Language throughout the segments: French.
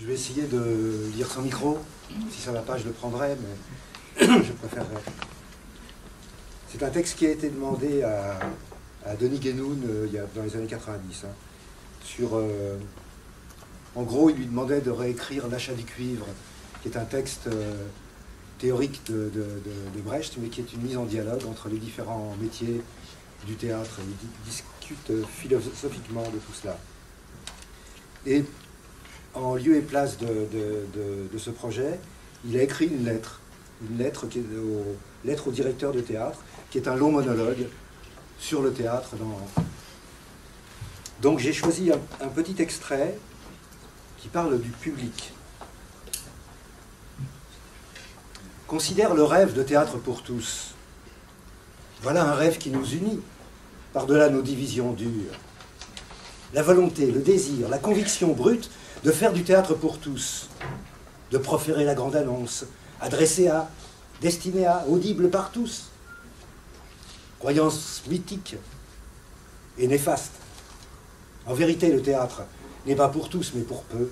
Je vais essayer de lire sans micro. Si ça ne va pas, je le prendrai, mais je préférerais. C'est un texte qui a été demandé à Denis Guénoun dans les années 90. Hein, sur, en gros, il lui demandait de réécrire L'achat du cuivre, qui est un texte théorique de Brecht, mais qui est une mise en dialogue entre les différents métiers du théâtre. Il discute philosophiquement de tout cela. Et en lieu et place de ce projet, il a écrit une lettre qui est lettre au directeur de théâtre, qui est un long monologue sur le théâtre. Donc j'ai choisi un petit extrait qui parle du public. Considère le rêve de théâtre pour tous. Voilà un rêve qui nous unit, par-delà nos divisions dures. La volonté, le désir, la conviction brute de faire du théâtre pour tous, de proférer la grande annonce, adressée à, destinée à, audible par tous. Croyance mythique et néfaste. En vérité, le théâtre n'est pas pour tous, mais pour peu.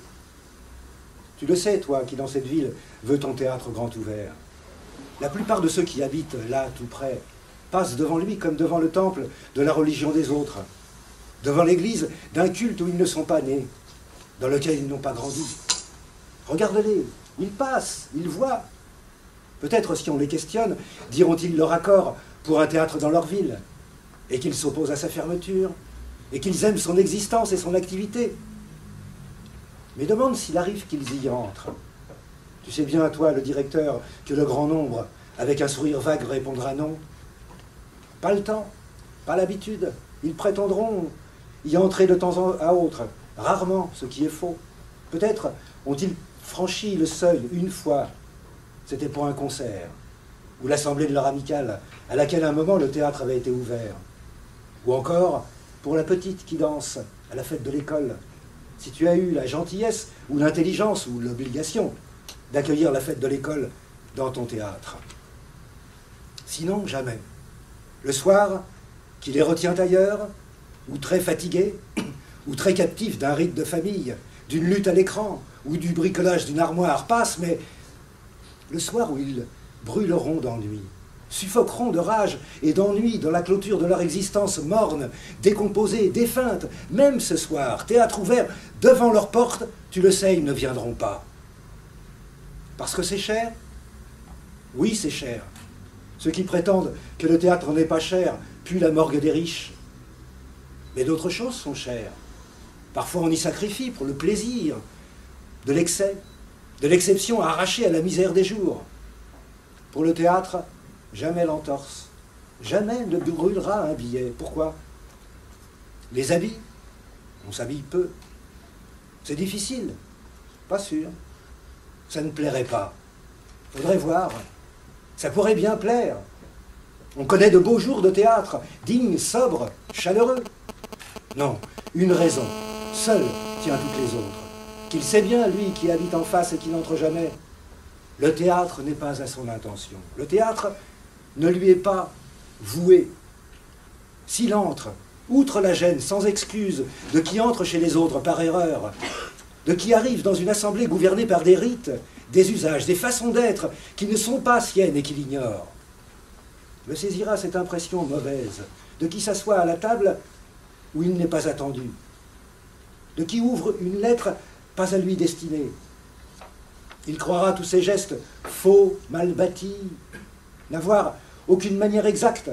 Tu le sais, toi, qui dans cette ville veux ton théâtre grand ouvert. La plupart de ceux qui habitent là, tout près, passent devant lui comme devant le temple de la religion des autres, devant l'église d'un culte où ils ne sont pas nés, dans lequel ils n'ont pas grandi. Regarde-les, ils passent, ils voient. Peut-être si on les questionne, diront-ils leur accord pour un théâtre dans leur ville, et qu'ils s'opposent à sa fermeture, et qu'ils aiment son existence et son activité. Mais demande s'il arrive qu'ils y entrent. Tu sais bien, toi, le directeur, que le grand nombre, avec un sourire vague, répondra non. Pas le temps, pas l'habitude. Ils prétendront y entrer de temps à autre, rarement, ce qui est faux. Peut-être ont-ils franchi le seuil une fois. C'était pour un concert, ou l'assemblée de leur amicale, à laquelle à un moment le théâtre avait été ouvert. Ou encore pour la petite qui danse à la fête de l'école. Si tu as eu la gentillesse, ou l'intelligence, ou l'obligation d'accueillir la fête de l'école dans ton théâtre. Sinon, jamais. Le soir, qui les retient ailleurs, ou très fatigués, ou très captifs d'un rite de famille, d'une lutte à l'écran, ou du bricolage d'une armoire, passe, mais le soir où ils brûleront d'ennui, suffoqueront de rage et d'ennui dans la clôture de leur existence morne, décomposée, défunte, même ce soir, théâtre ouvert, devant leur porte, tu le sais, ils ne viendront pas. Parce que c'est cher? Oui, c'est cher. Ceux qui prétendent que le théâtre n'est pas cher puent la morgue des riches. Mais d'autres choses sont chères. Parfois on y sacrifie pour le plaisir, de l'excès, de l'exception arrachée à la misère des jours. Pour le théâtre, jamais l'entorse, jamais ne brûlera un billet. Pourquoi? Les habits, on s'habille peu. C'est difficile, pas sûr. Ça ne plairait pas. Faudrait voir. Ça pourrait bien plaire. On connaît de beaux jours de théâtre, dignes, sobres, chaleureux. Non, une raison, seule, tient toutes les autres. Qu'il sait bien, lui, qui habite en face et qui n'entre jamais. Le théâtre n'est pas à son intention. Le théâtre ne lui est pas voué. S'il entre, outre la gêne, sans excuse, de qui entre chez les autres par erreur, de qui arrive dans une assemblée gouvernée par des rites, des usages, des façons d'être qui ne sont pas siennes et qu'il ignore, le saisira cette impression mauvaise, de qui s'assoit à la table où il n'est pas attendu, de qui ouvre une lettre pas à lui destinée. Il croira tous ces gestes faux, mal bâtis, n'avoir aucune manière exacte,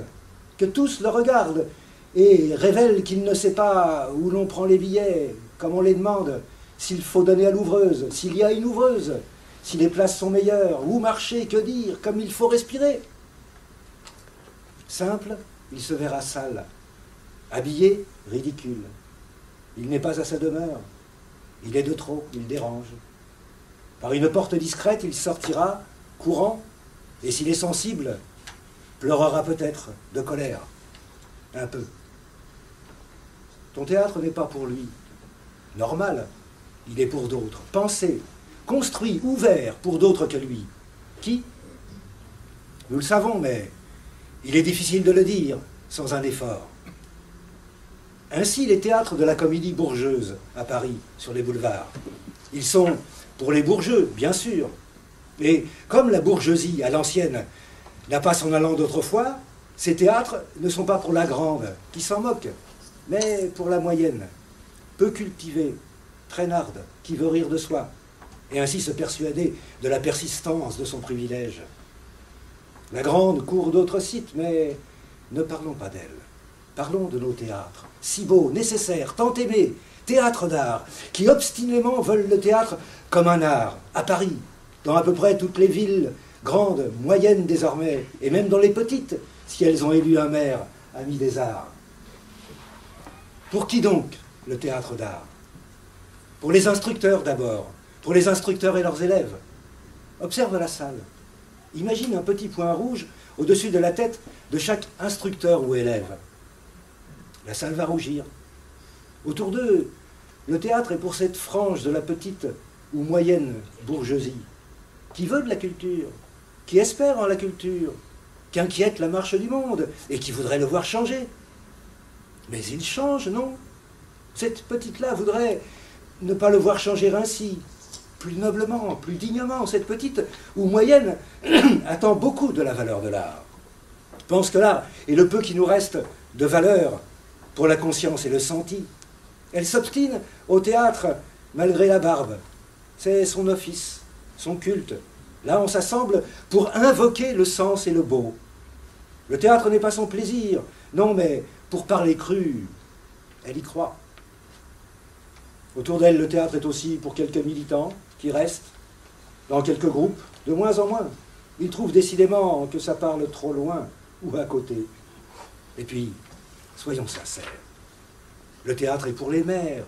que tous le regardent et révèlent qu'il ne sait pas où l'on prend les billets, comme on les demande, s'il faut donner à l'ouvreuse, s'il y a une ouvreuse, si les places sont meilleures, où marcher, que dire, comme il faut respirer. Simple, il se verra sale, habillé, ridicule. Il n'est pas à sa demeure, il est de trop, il dérange. Par une porte discrète, il sortira, courant, et s'il est sensible, pleurera peut-être de colère, un peu. Ton théâtre n'est pas pour lui. Normal, il est pour d'autres. Pensé, construit, ouvert pour d'autres que lui. Qui? Nous le savons, mais il est difficile de le dire sans un effort. Ainsi, les théâtres de la comédie bourgeuse à Paris, sur les boulevards, ils sont pour les bourgeois, bien sûr. Et comme la bourgeoisie, à l'ancienne, n'a pas son allant d'autrefois, ces théâtres ne sont pas pour la grande, qui s'en moque, mais pour la moyenne, peu cultivée, traînarde, qui veut rire de soi, et ainsi se persuader de la persistance de son privilège. La grande court d'autres sites, mais ne parlons pas d'elle. Parlons de nos théâtres, si beaux, nécessaires, tant aimés, théâtres d'art, qui obstinément veulent le théâtre comme un art, à Paris, dans à peu près toutes les villes, grandes, moyennes désormais, et même dans les petites, si elles ont élu un maire, ami des arts. Pour qui donc le théâtre d'art? Pour les instructeurs d'abord, pour les instructeurs et leurs élèves. Observe la salle. Imagine un petit point rouge au-dessus de la tête de chaque instructeur ou élève. La salle va rougir. Autour d'eux, le théâtre est pour cette frange de la petite ou moyenne bourgeoisie, qui veut de la culture, qui espère en la culture, qui inquiète la marche du monde et qui voudrait le voir changer. Mais il change, non? Cette petite-là voudrait ne pas le voir changer ainsi, plus noblement, plus dignement. Cette petite ou moyenne attend beaucoup de la valeur de l'art. Pense que l'art est le peu qui nous reste de valeur pour la conscience et le senti. Elle s'obstine au théâtre malgré la barbe. C'est son office, son culte. Là, on s'assemble pour invoquer le sens et le beau. Le théâtre n'est pas son plaisir, non, mais pour parler cru, elle y croit. Autour d'elle, le théâtre est aussi pour quelques militants qui restent, dans quelques groupes, de moins en moins. Ils trouvent décidément que ça parle trop loin ou à côté. Et puis, soyons sincères, le théâtre est pour les maires,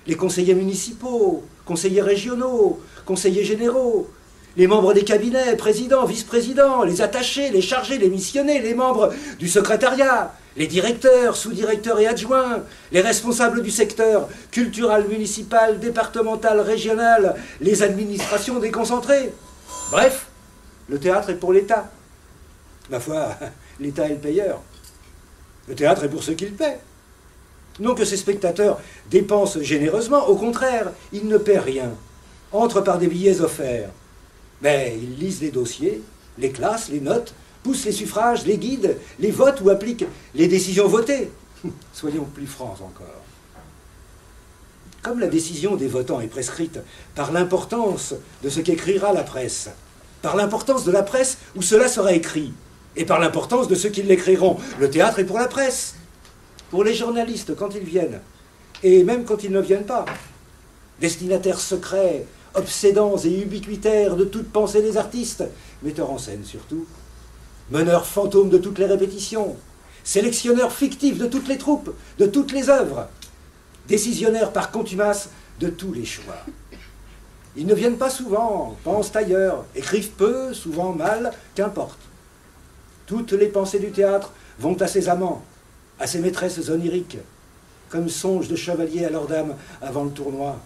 les conseillers municipaux, conseillers régionaux, conseillers généraux, les membres des cabinets, présidents, vice-présidents, les attachés, les chargés, les missionnés, les membres du secrétariat, les directeurs, sous-directeurs et adjoints, les responsables du secteur culturel, municipal, départemental, régional, les administrations déconcentrées. Bref, le théâtre est pour l'État. Ma foi, l'État est le payeur. Le théâtre est pour ceux qui le paient. Non que ces spectateurs dépensent généreusement, au contraire, ils ne paient rien, entrent par des billets offerts. Mais ils lisent les dossiers, les classent, les notent, poussent les suffrages, les guident, les votent ou appliquent les décisions votées. Soyons plus francs encore. Comme la décision des votants est prescrite par l'importance de ce qu'écrira la presse, par l'importance de la presse où cela sera écrit, et par l'importance de ceux qui l'écriront, le théâtre est pour la presse, pour les journalistes quand ils viennent, et même quand ils ne viennent pas, destinataires secrets, obsédants et ubiquitaires de toute pensée des artistes, metteurs en scène surtout, meneurs fantômes de toutes les répétitions, sélectionneurs fictifs de toutes les troupes, de toutes les œuvres, décisionnaires par contumace de tous les choix. Ils ne viennent pas souvent, pensent ailleurs, écrivent peu, souvent mal, qu'importe. Toutes les pensées du théâtre vont à ses amants, à ses maîtresses oniriques, comme songes de chevaliers à leurs dames avant le tournoi.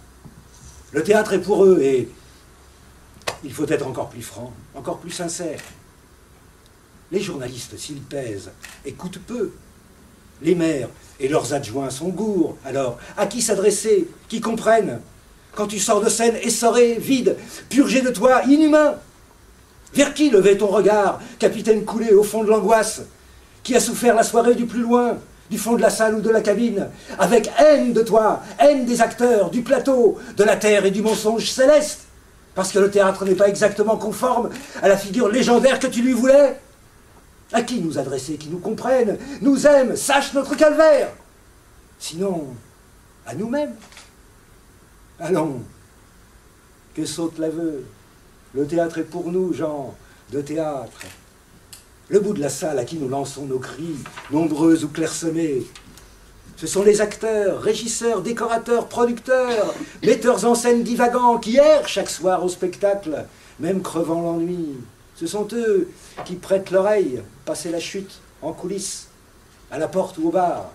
Le théâtre est pour eux et il faut être encore plus franc, encore plus sincère. Les journalistes, s'ils pèsent, écoutent peu. Les maires et leurs adjoints sont gourds. Alors, à qui s'adresser? Qui comprennent? Quand tu sors de scène essoré, vide, purgé de toi, inhumain? Vers qui lever ton regard, capitaine coulé au fond de l'angoisse, qui a souffert la soirée du plus loin, du fond de la salle ou de la cabine, avec haine de toi, haine des acteurs, du plateau, de la terre et du mensonge céleste, parce que le théâtre n'est pas exactement conforme à la figure légendaire que tu lui voulais? À qui nous adresser, qui nous comprenne, nous aime, sache notre calvaire? Sinon, à nous-mêmes. Allons, que saute l'aveu. Le théâtre est pour nous, gens de théâtre. Le bout de la salle à qui nous lançons nos cris, nombreux ou clairsemés. Ce sont les acteurs, régisseurs, décorateurs, producteurs, metteurs en scène divagants qui errent chaque soir au spectacle, même crevant l'ennui. Ce sont eux qui prêtent l'oreille, passer la chute, en coulisses, à la porte ou au bar.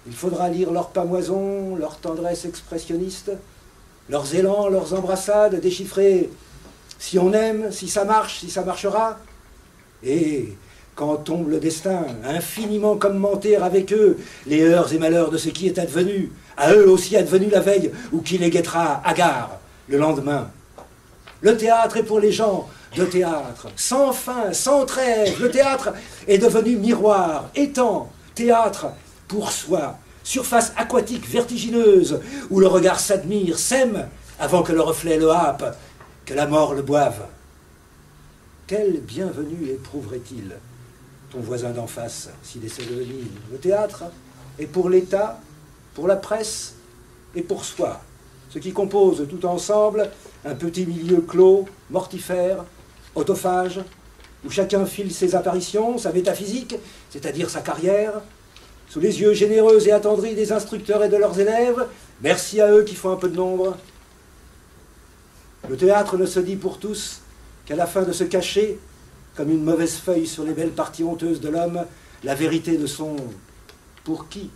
Il faudra lire leurs pâmoisons, leur tendresse expressionniste, leurs élans, leurs embrassades, déchiffrer si on aime, si ça marche, si ça marchera. Et quand tombe le destin, infiniment commenter avec eux les heures et malheurs de ce qui est advenu, à eux aussi advenu la veille, ou qui les guettera hagard le lendemain, Le théâtre est pour les gens de théâtre, sans fin, sans trêve. Le théâtre est devenu miroir, étang, théâtre pour soi, surface aquatique vertigineuse, où le regard s'admire, s'aime, avant que le reflet le happe, que la mort le boive. Quelle bienvenue éprouverait-il, ton voisin d'en face, s'il essaie de venir? Le théâtre est pour l'État, pour la presse et pour soi, ce qui compose tout ensemble un petit milieu clos, mortifère, autophage, où chacun file ses apparitions, sa métaphysique, c'est-à-dire sa carrière, sous les yeux généreux et attendris des instructeurs et de leurs élèves. Merci à eux qui font un peu de nombre. Le théâtre ne se dit pour tous qu'à la fin de se cacher, comme une mauvaise feuille sur les belles parties honteuses de l'homme, la vérité de son pour qui